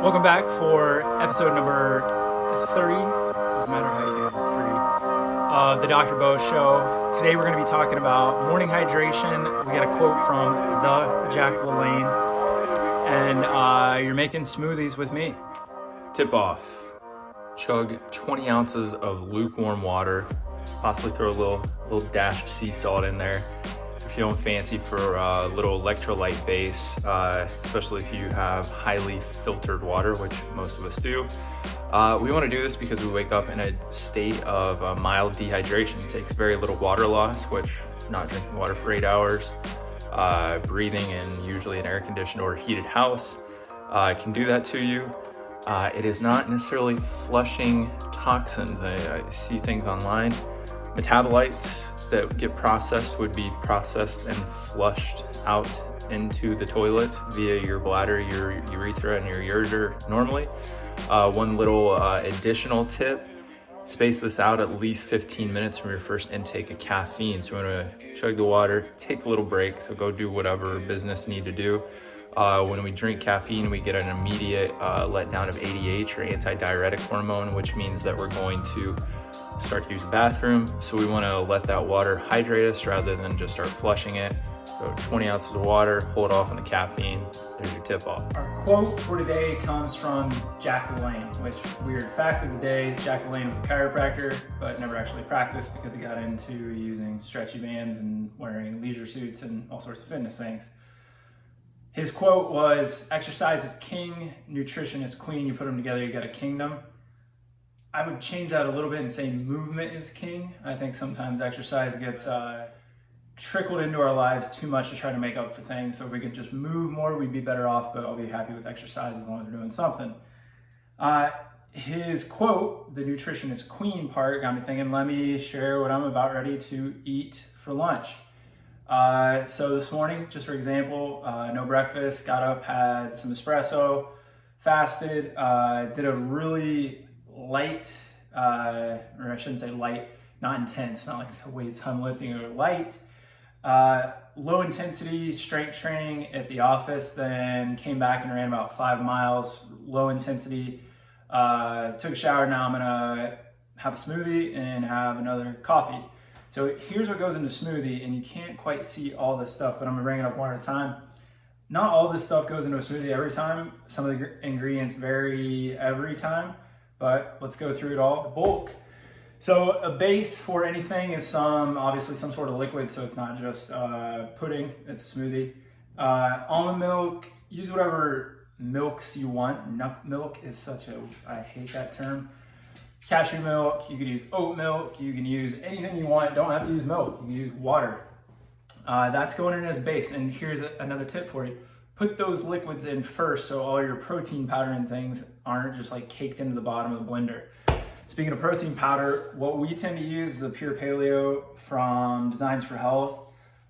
Welcome back for episode number 30, doesn't matter how you do it, 30, of the Dr. Beau Show. Today we're going to be talking about morning hydration. We got a quote from the Jack LaLanne, and you're making smoothies with me. Tip off, chug 20 ounces of lukewarm water, possibly throw a little dash of sea salt in there. If you're feeling fancy for a little electrolyte base, especially if you have highly filtered water, which most of us do. We want to do this because we wake up in a state of mild dehydration. It takes very little water loss, which not drinking water for 8 hours, breathing in usually an air-conditioned or heated house can do that to you. It is not necessarily flushing toxins. I see things online. Metabolites that get processed would be processed and flushed out into the toilet via your bladder, your urethra, and your ureter normally. One little additional tip, space this out at least 15 minutes from your first intake of caffeine. So we're gonna chug the water, take a little break, so go do whatever business you need to do. When we drink caffeine, we get an immediate letdown of ADH, or antidiuretic hormone, which means that we're going to start to use the bathroom. So we want to let that water hydrate us rather than just start flushing it. So 20 ounces of water, hold off on the caffeine. There's your tip off. Our quote for today comes from Jack LaLanne, which, weird fact of the day, Jack LaLanne was a chiropractor, but never actually practiced because he got into using stretchy bands and wearing leisure suits and all sorts of fitness things. His quote was, "Exercise is king, nutrition is queen. You put them together, you got a kingdom." I would change that a little bit and say movement is king. I think sometimes exercise gets trickled into our lives too much to try to make up for things. So if we could just move more, we'd be better off, but I'll be happy with exercise as long as we're doing something. His quote, the nutrition is queen part, got me thinking, let me share what I'm about ready to eat for lunch. So this morning, just for example, no breakfast, got up, had some espresso, fasted, did a really light, or I shouldn't say light, not intense, not like the weights I'm lifting, or light, low intensity strength training at the office, then came back and ran about 5 miles, low intensity, took a shower. Now I'm gonna have a smoothie and have another coffee. So here's what goes into smoothie, and you can't quite see all this stuff, but I'm gonna bring it up one at a time. Not all this stuff goes into a smoothie every time. Some of the ingredients vary every time, but let's go through it all. The bulk. So a base for anything is obviously some sort of liquid, so it's not just pudding, it's a smoothie. Almond milk, use whatever milks you want. Nut milk is I hate that term. Cashew milk, you can use oat milk, you can use anything you want. Don't have to use milk, you can use water. That's going in as base. And here's another tip for you. Put those liquids in first so all your protein powder and things aren't just like caked into the bottom of the blender. Speaking of protein powder, what we tend to use is the Pure Paleo from Designs for Health.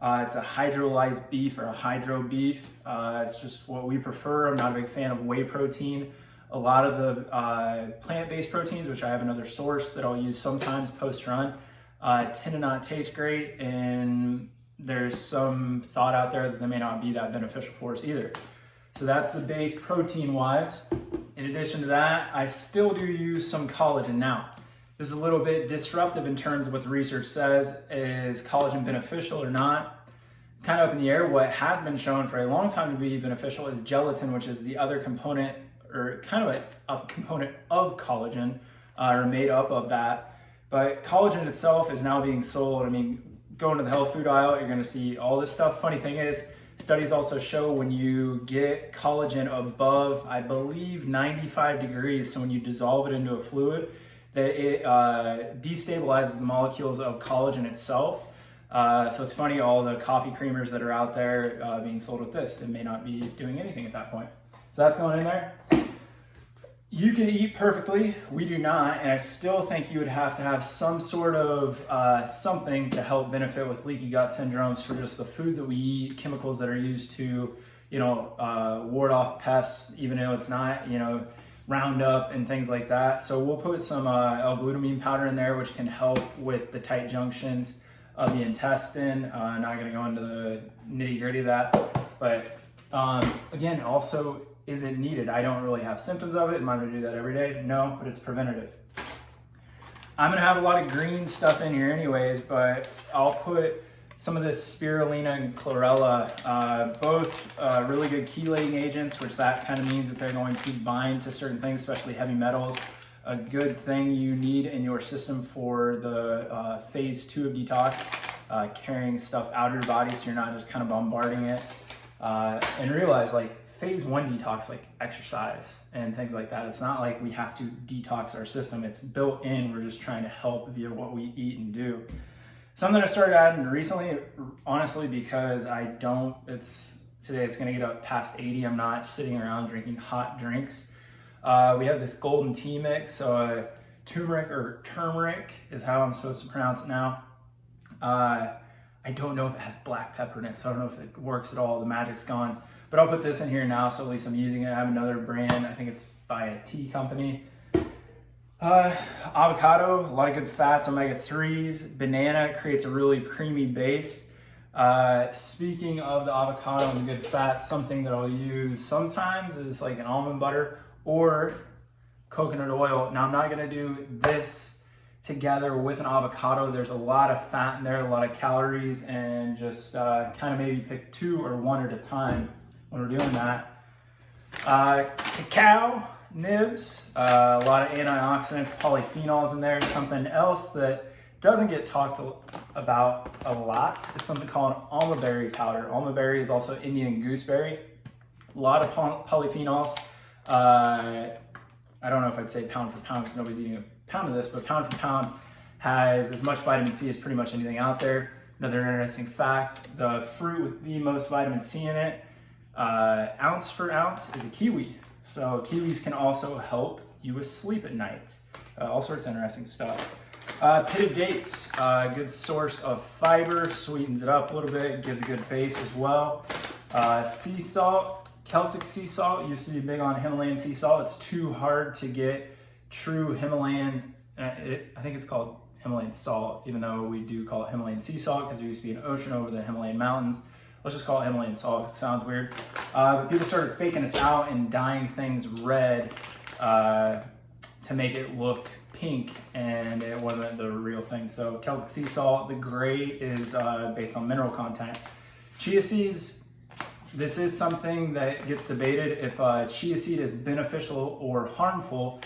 It's a hydrolyzed beef, or a hydro beef. It's just what we prefer. I'm not a big fan of whey protein. A lot of the plant-based proteins, which I have another source that I'll use sometimes post-run, tend to not taste great, and there's some thought out there that they may not be that beneficial for us either. So that's the base protein-wise. In addition to that, I still do use some collagen. Now, this is a little bit disruptive in terms of what the research says. Is collagen beneficial or not? It's kind of up in the air. What has been shown for a long time to be beneficial is gelatin, which is the other component, or kind of a component of collagen, or made up of that. But collagen itself is now being sold. I mean, go into the health food aisle, you're gonna see all this stuff. Funny thing is, studies also show when you get collagen above, I believe, 95 degrees, so when you dissolve it into a fluid, that it destabilizes the molecules of collagen itself. So it's funny, all the coffee creamers that are out there being sold with this, it may not be doing anything at that point. So that's going in there. You can eat perfectly, we do not, and I still think you would have to have some sort of something to help benefit with leaky gut syndromes for just the foods that we eat, chemicals that are used to, ward off pests, even though it's not, Roundup and things like that. So we'll put some L-glutamine powder in there, which can help with the tight junctions of the intestine. Not gonna go into the nitty gritty of that, but again, also is it needed? I don't really have symptoms of it. Am I gonna do that every day? No, but it's preventative. I'm gonna have a lot of green stuff in here anyways, but I'll put some of this spirulina and chlorella, both really good chelating agents, which that kind of means that they're going to bind to certain things, especially heavy metals. A good thing you need in your system for the phase 2 of detox, carrying stuff out of your body so you're not just kind of bombarding it. And realize like phase 1 detox, like exercise and things like that. It's not like we have to detox our system. It's built in. We're just trying to help via what we eat and do. Something I started adding recently, honestly, because today it's gonna get up past 80. I'm not sitting around drinking hot drinks. We have this golden tea mix. So turmeric is how I'm supposed to pronounce it now. I don't know if it has black pepper in it, so I don't know if it works at all. The magic's gone. But I'll put this in here now, so at least I'm using it. I have another brand, I think it's by a tea company. Avocado, a lot of good fats, omega-3s. Banana creates a really creamy base. Speaking of the avocado and the good fats, something that I'll use sometimes is like an almond butter or coconut oil. Now I'm not gonna do this together with an avocado. There's a lot of fat in there, a lot of calories, and just kind of maybe pick 2 or 1 at a time when we're doing that. Cacao nibs, a lot of antioxidants, polyphenols in there. Something else that doesn't get talked about a lot is something called almond berry powder. Almond berry is also Indian gooseberry. A lot of polyphenols. I don't know if I'd say pound for pound because nobody's eating a pound of this, but pound for pound has as much vitamin C as pretty much anything out there. Another interesting fact, the fruit with the most vitamin C in it, ounce for ounce, is a kiwi. So kiwis can also help you with sleep at night. All sorts of interesting stuff. Pitted dates, good source of fiber, sweetens it up a little bit, gives a good base as well. Sea salt, Celtic sea salt, used to be big on Himalayan sea salt. It's too hard to get true Himalayan, I think it's called Himalayan salt, even though we do call it Himalayan sea salt because there used to be an ocean over the Himalayan mountains. Let's just call it Himalayan salt. It sounds weird. But people started faking us out and dyeing things red to make it look pink, and it wasn't the real thing. So Celtic sea salt, the gray is based on mineral content. Chia seeds, this is something that gets debated if chia seed is beneficial or harmful.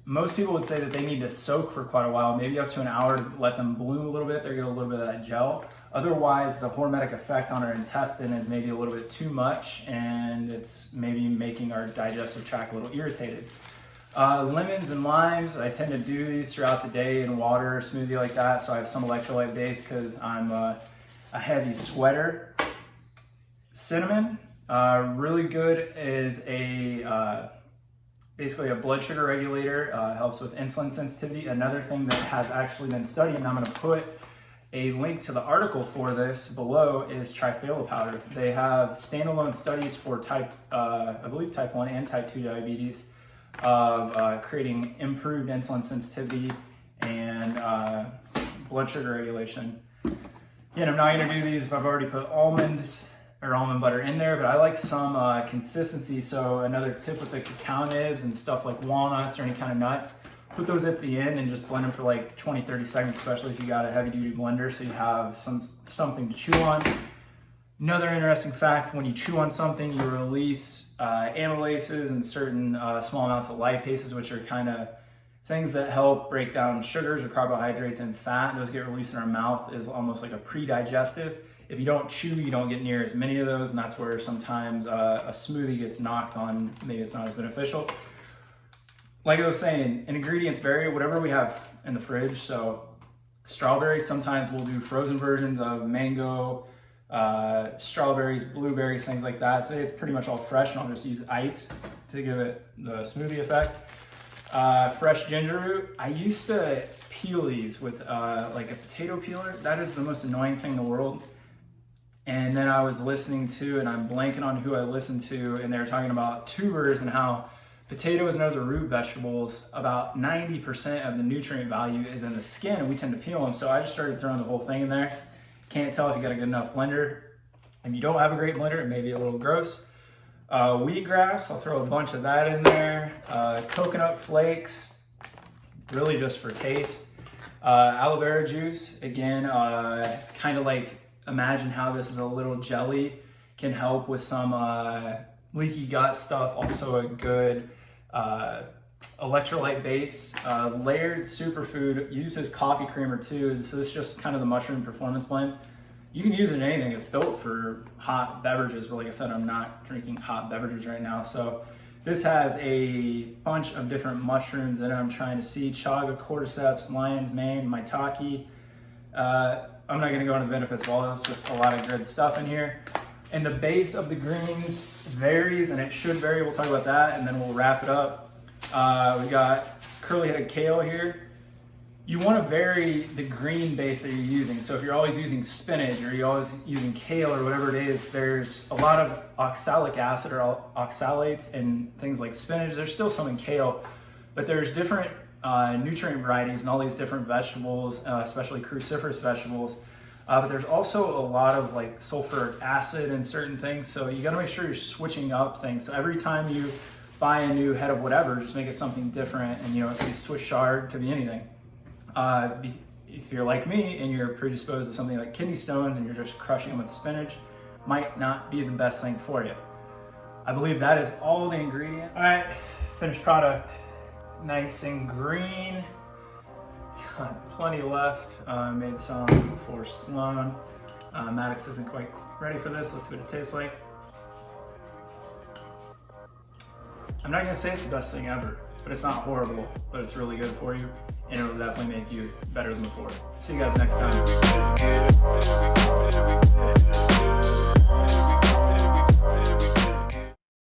Most people would say that they need to soak for quite a while, maybe up to an hour, to let them bloom a little bit. They get a little bit of that gel. Otherwise, the hormetic effect on our intestine is maybe a little bit too much, and it's maybe making our digestive tract a little irritated. Lemons and limes, I tend to do these throughout the day in water, smoothie like that, so I have some electrolyte base because I'm a heavy sweater. Cinnamon, really good, is basically a blood sugar regulator, helps with insulin sensitivity. Another thing that has actually been studied, and I'm going to put a link to the article for this below, is triphala powder. They have standalone studies for I believe type 1 and type 2 diabetes of creating improved insulin sensitivity and blood sugar regulation. And I'm not going to do these if I've already put almonds or almond butter in there, but I like some consistency. So another tip with the cacao nibs and stuff like walnuts or any kind of nuts, put those at the end and just blend them for like 20-30 seconds, especially if you got a heavy duty blender, so you have something to chew on. Another interesting fact, when you chew on something, you release amylases and certain small amounts of lipases, which are kind of things that help break down sugars or carbohydrates and fat. Those get released in our mouth is almost like a pre-digestive. If you don't chew, you don't get near as many of those, and that's where sometimes a smoothie gets knocked on. Maybe it's not as beneficial. Like I was saying, ingredients vary, whatever we have in the fridge. So strawberries, sometimes we'll do frozen versions of mango, strawberries, blueberries, things like that. So it's pretty much all fresh, and I'll just use ice to give it the smoothie effect. Fresh ginger root. I used to peel these with like a potato peeler. That is the most annoying thing in the world. And then I was listening to, and I'm blanking on who I listened to, and they were talking about tubers and how potatoes and other root vegetables, about 90% of the nutrient value is in the skin, and we tend to peel them. So I just started throwing the whole thing in there. Can't tell if you got a good enough blender. If you don't have a great blender, it may be a little gross. Wheatgrass, I'll throw a bunch of that in there. Coconut flakes, really just for taste. Aloe vera juice, again, kind of like imagine how this is a little jelly, can help with some leaky gut stuff. Also a good electrolyte base. Layered superfood uses coffee creamer too, so this is just kind of the mushroom performance blend. You can use it in anything. It's built for hot beverages, but like I said, I'm not drinking hot beverages right now. So this has a bunch of different mushrooms in it. I'm trying to see chaga, cordyceps, lion's mane, maitake. I'm not gonna go into the benefits of all those, just a lot of good stuff in here. And the base of the greens varies, and it should vary. We'll talk about that, and then we'll wrap it up. We got curly-headed kale here. You want to vary the green base that you're using. So if you're always using spinach or you're always using kale or whatever it is, there's a lot of oxalic acid or oxalates in things like spinach. There's still some in kale, but there's different nutrient varieties in all these different vegetables, especially cruciferous vegetables. But there's also a lot of like sulfuric acid in certain things. So you got to make sure you're switching up things. So every time you buy a new head of whatever, just make it something different. And it could be Swiss chard, could be anything. If you're like me and you're predisposed to something like kidney stones and you're just crushing them with spinach, might not be the best thing for you. I believe that is all the ingredients. All right, finished product, nice and green. Got plenty left. Made some for Sloan. Maddox isn't quite ready for this. Let's see what it tastes like. I'm not gonna say it's the best thing ever, but it's not horrible, but it's really good for you, and it'll definitely make you better than before. See you guys next time.